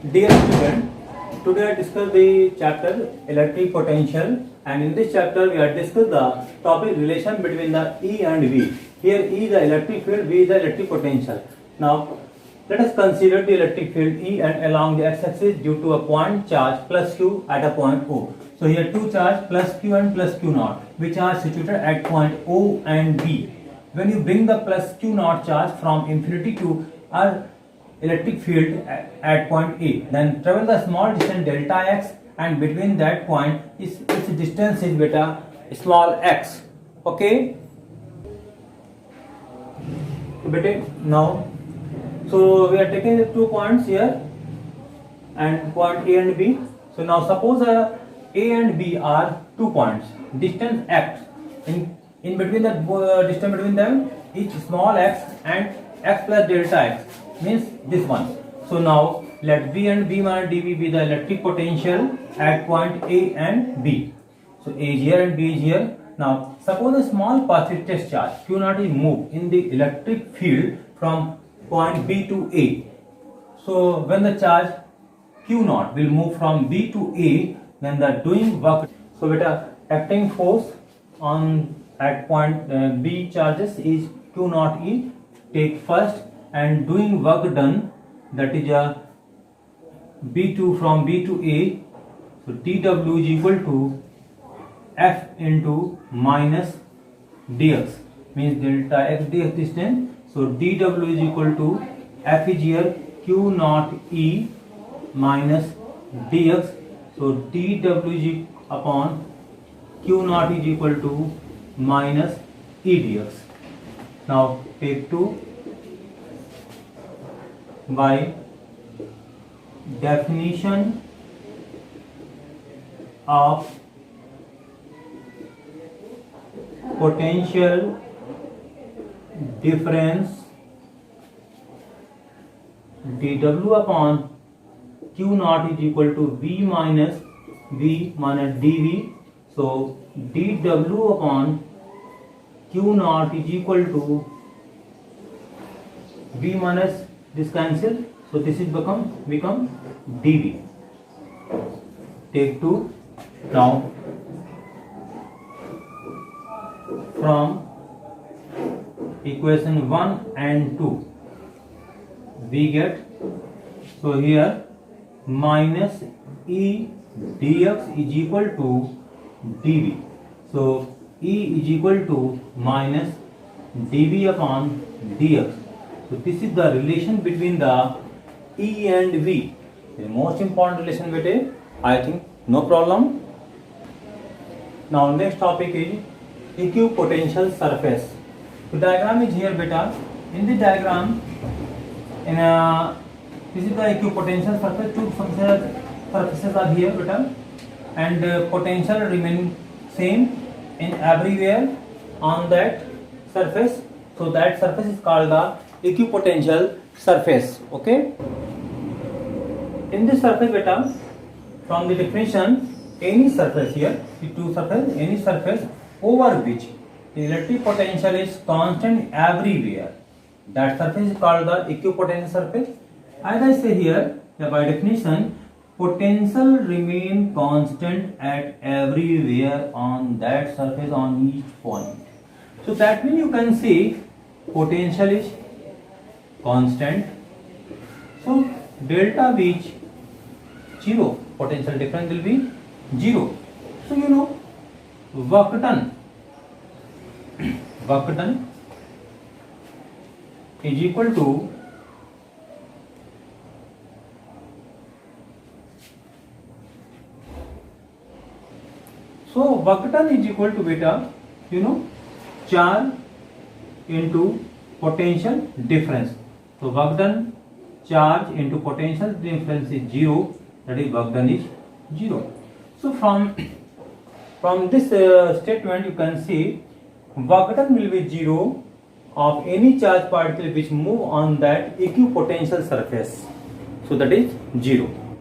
Dear student, today I discuss the chapter electric potential, and in this chapter we are discuss the topic relation between the E and V. Here E is the electric field, V is the electric potential. Now let us consider the electric field E and along the x-axis due to a point charge plus Q at a point O. So here two charge plus Q and plus Q naught which are situated at point O and B. When you bring the plus Q naught charge from infinity to our electric field at point A, then travel the small distance delta x, and between that point its distance is beta small x. Okay, beta. Now so we are taking the 2 points here and point A and B. So now suppose A and B are 2 points, distance x, in between the distance between them each small x and x plus delta x means this one. So now let V and B minus dV be the electric potential at point A and B. So A is here and B is here. Now suppose a small persistent charge Q naught is moved in the electric field from point B to A. So when the charge Q naught will move from B to A, then the doing work, so beta acting force on at point B charges is Q naught E take first, and doing work done, that is a B2 from B to A. So dW is equal to F into minus dx, means delta x dx distance. So dW is equal to F is here Q naught E minus dx. So dW is upon Q naught is equal to minus E dx. Now take 2 by definition of potential difference, dW upon Q naught is equal to V minus dV. So dW upon Q naught is equal to V minus this cancel, so this is become dV. Take 2. Now from equation 1 and 2 we get, so here minus E dx is equal to dV. So E is equal to minus dV upon dx. So this is the relation between the E and V. The most important relation beta, I think no problem. Now next topic is equipotential surface. The diagram is here beta. In the diagram, this is the equipotential surface. Two surfaces are here beta, and potential remain same in everywhere on that surface. So that surface is called the equipotential surface. Okay, in this surface beta, from the definition, any surface here, the two surface, any surface over which the electric potential is constant everywhere, that surface is called the equipotential surface. As I say here, by definition, potential remain constant at everywhere on that surface on each point. So that means you can see potential is constant. So delta V is 0, potential difference will be 0. So you know work done is equal to beta, you know, charge into potential difference. So work done charge into potential difference is 0, that is work done is 0. So from this statement you can see work done will be 0 of any charge particle which move on that equipotential surface. So that is 0.